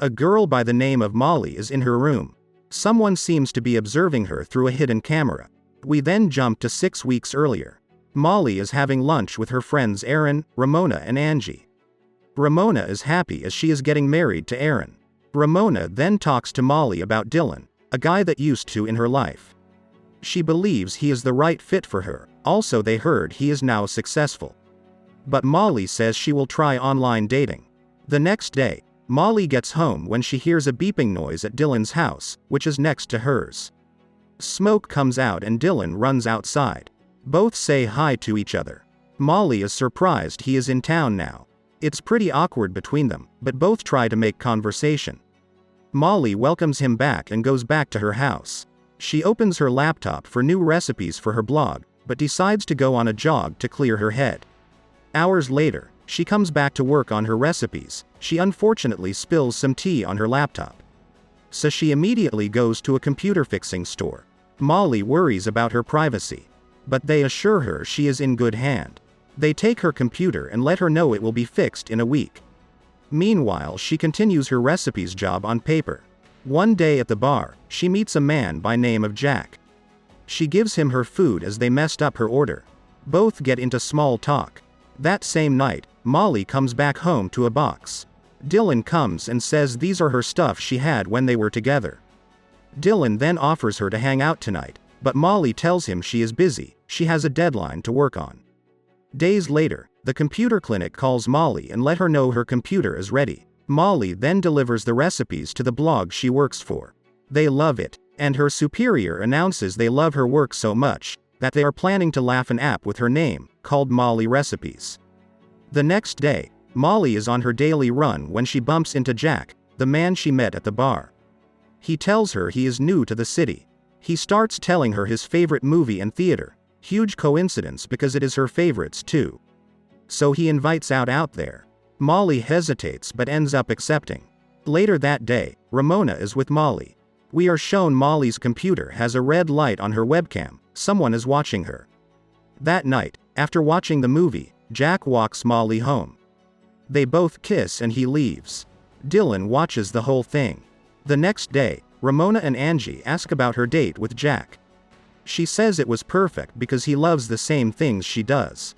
A girl by the name of Molly is in her room. Someone seems to be observing her through a hidden camera. We then jump to 6 weeks earlier. Molly is having lunch with her friends Aaron, Ramona and Angie. Ramona is happy as she is getting married to Aaron. Ramona then talks to Molly about Dylan, a guy that used to in her life. She believes he is the right fit for her, also they heard he is now successful. But Molly says she will try online dating. The next day, Molly gets home when she hears a beeping noise at Dylan's house, which is next to hers. Smoke comes out and Dylan runs outside. Both say hi to each other. Molly is surprised he is in town now. It's pretty awkward between them, but both try to make conversation. Molly welcomes him back and goes back to her house. She opens her laptop for new recipes for her blog, but decides to go on a jog to clear her head. Hours later, she comes back to work on her recipes. She unfortunately spills some tea on her laptop. So she immediately goes to a computer fixing store. Molly worries about her privacy, but they assure her she is in good hand. They take her computer and let her know it will be fixed in a week. Meanwhile, she continues her recipes job on paper. One day at the bar, she meets a man by name of Jack. She gives him her food as they messed up her order. Both get into small talk. That same night, Molly comes back home to a box. Dylan comes and says these are her stuff she had when they were together. Dylan then offers her to hang out tonight, but Molly tells him she is busy, she has a deadline to work on. Days later, the computer clinic calls Molly and let her know her computer is ready. Molly then delivers the recipes to the blog she works for. They love it, and her superior announces they love her work so much that they are planning to laugh an app with her name, called Molly Recipes. The next day, Molly is on her daily run when she bumps into Jack, the man she met at the bar. He tells her he is new to the city. He starts telling her his favorite movie and theater. Huge coincidence because it is her favorites too. So he invites out there. Molly hesitates but ends up accepting. Later that day, Ramona is with Molly. We are shown Molly's computer has a red light on her webcam, someone is watching her. That night, after watching the movie, Jack walks Molly home. They both kiss and he leaves. Dylan watches the whole thing. The next day, Ramona and Angie ask about her date with Jack. She says it was perfect because he loves the same things she does.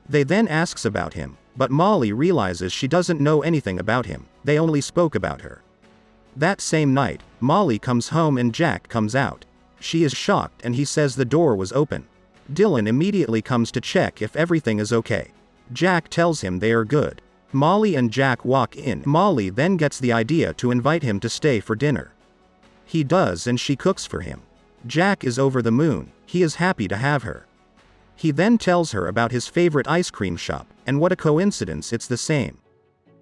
They then asks about him, but Molly realizes she doesn't know anything about him, they only spoke about her. That same night, Molly comes home and Jack comes out. She is shocked and he says the door was open. Dylan immediately comes to check if everything is okay. Jack tells him they are good. Molly and Jack walk in. Molly then gets the idea to invite him to stay for dinner. He does and she cooks for him. Jack is over the moon, he is happy to have her. He then tells her about his favorite ice cream shop, and what a coincidence it's the same.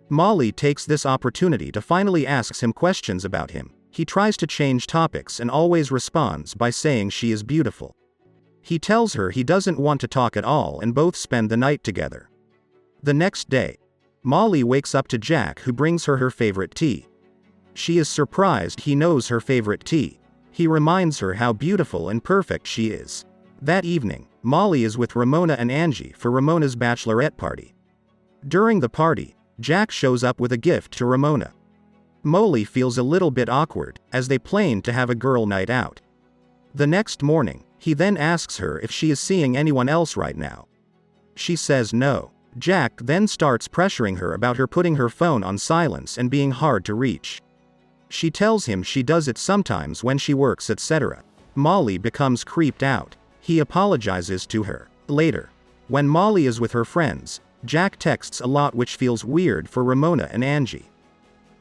Molly takes this opportunity to finally asks him questions about him. He tries to change topics and always responds by saying she is beautiful. He tells her he doesn't want to talk at all and both spend the night together. The next day, Molly wakes up to Jack who brings her favorite tea. She is surprised he knows her favorite tea. He reminds her how beautiful and perfect she is. That evening, Molly is with Ramona and Angie for Ramona's bachelorette party. During the party, Jack shows up with a gift to Ramona. Molly feels a little bit awkward, as they plan to have a girl night out. The next morning, he then asks her if she is seeing anyone else right now. She says no. Jack then starts pressuring her about her putting her phone on silence and being hard to reach. She tells him she does it sometimes when she works, etc. Molly becomes creeped out. He apologizes to her. Later, when Molly is with her friends, Jack texts a lot which feels weird for Ramona and Angie.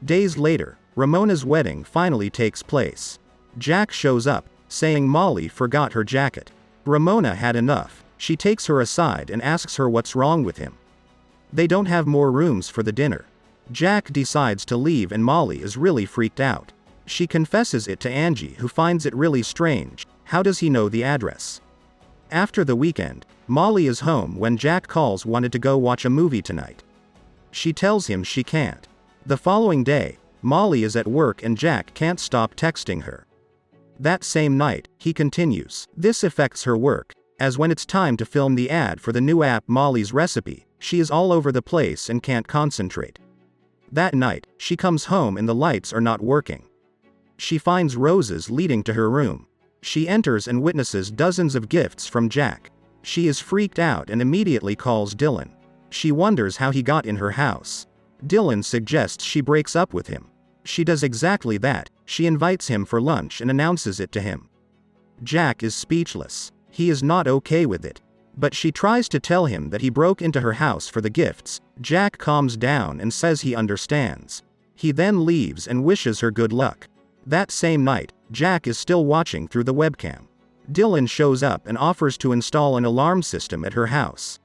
Days later, Ramona's wedding finally takes place. Jack shows up, saying Molly forgot her jacket. Ramona had enough. She takes her aside and asks her what's wrong with him. They don't have more rooms for the dinner. Jack decides to leave and Molly is really freaked out. She confesses it to Angie, who finds it really strange. How does he know the address? After the weekend, Molly is home when Jack calls, wanted to go watch a movie tonight. She tells him she can't. The following day, Molly is at work and Jack can't stop texting her. That same night, he continues. This affects her work, as when it's time to film the ad for the new app Molly's Recipe, she is all over the place and can't concentrate. That night, she comes home and the lights are not working. She finds roses leading to her room. She enters and witnesses dozens of gifts from Jack. She is freaked out and immediately calls Dylan. She wonders how he got in her house. Dylan suggests she breaks up with him. She does exactly that. She invites him for lunch and announces it to him. Jack is speechless. He is not okay with it. But she tries to tell him that he broke into her house for the gifts. Jack calms down and says he understands. He then leaves and wishes her good luck. That same night, Jack is still watching through the webcam. Dylan shows up and offers to install an alarm system at her house.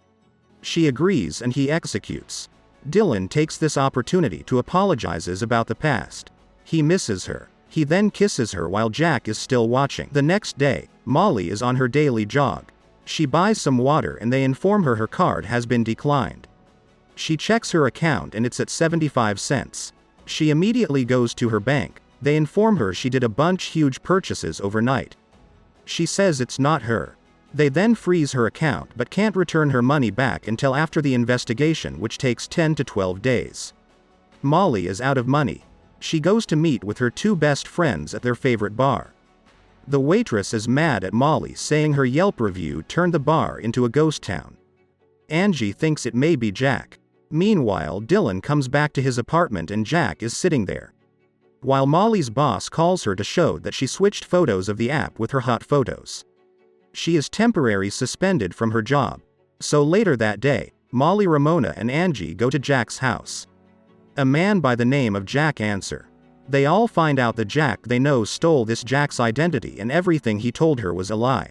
She agrees and he executes. Dylan takes this opportunity to apologizes about the past. He misses her. He then kisses her while Jack is still watching. The next day, Molly is on her daily jog. She buys some water and they inform her her card has been declined. She checks her account and it's at 75 cents. She immediately goes to her bank. They inform her she did a bunch huge purchases overnight. She says it's not her. They then freeze her account but can't return her money back until after the investigation, which takes 10 to 12 days. Molly is out of money. She goes to meet with her two best friends at their favorite bar. The waitress is mad at Molly, saying her Yelp review turned the bar into a ghost town. Angie thinks it may be Jack. Meanwhile, Dylan comes back to his apartment and Jack is sitting there. While Molly's boss calls her to show that she switched photos of the app with her hot photos. She is temporarily suspended from her job. So later that day, Molly, Ramona and Angie go to Jack's house. A man by the name of Jack answers. They all find out that Jack they know stole this Jack's identity and everything he told her was a lie.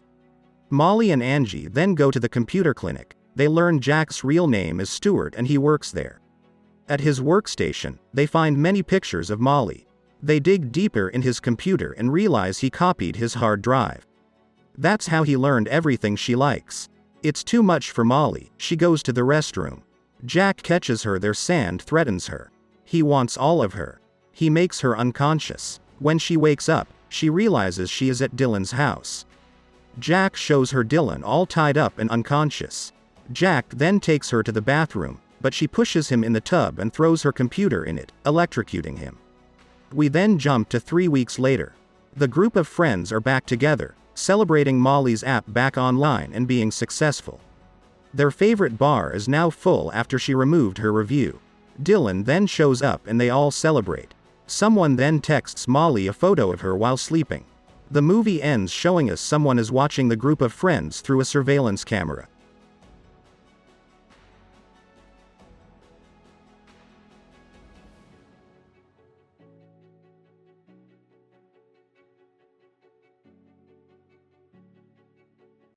Molly and Angie then go to the computer clinic. They learn Jack's real name is Stuart and he works there. At his workstation, they find many pictures of Molly. They dig deeper in his computer and realize he copied his hard drive. That's how he learned everything she likes. It's too much for Molly. She goes to the restroom. Jack catches her there. Sand threatens her. He wants all of her. He makes her unconscious. When she wakes up, she realizes she is at Dylan's house. Jack shows her Dylan all tied up and unconscious. Jack then takes her to the bathroom, but she pushes him in the tub and throws her computer in it, electrocuting him. We then jump to 3 weeks later. The group of friends are back together, celebrating Molly's app back online and being successful. Their favorite bar is now full after she removed her review. Dylan then shows up and they all celebrate. Someone then texts Molly a photo of her while sleeping. The movie ends showing us someone is watching the group of friends through a surveillance camera.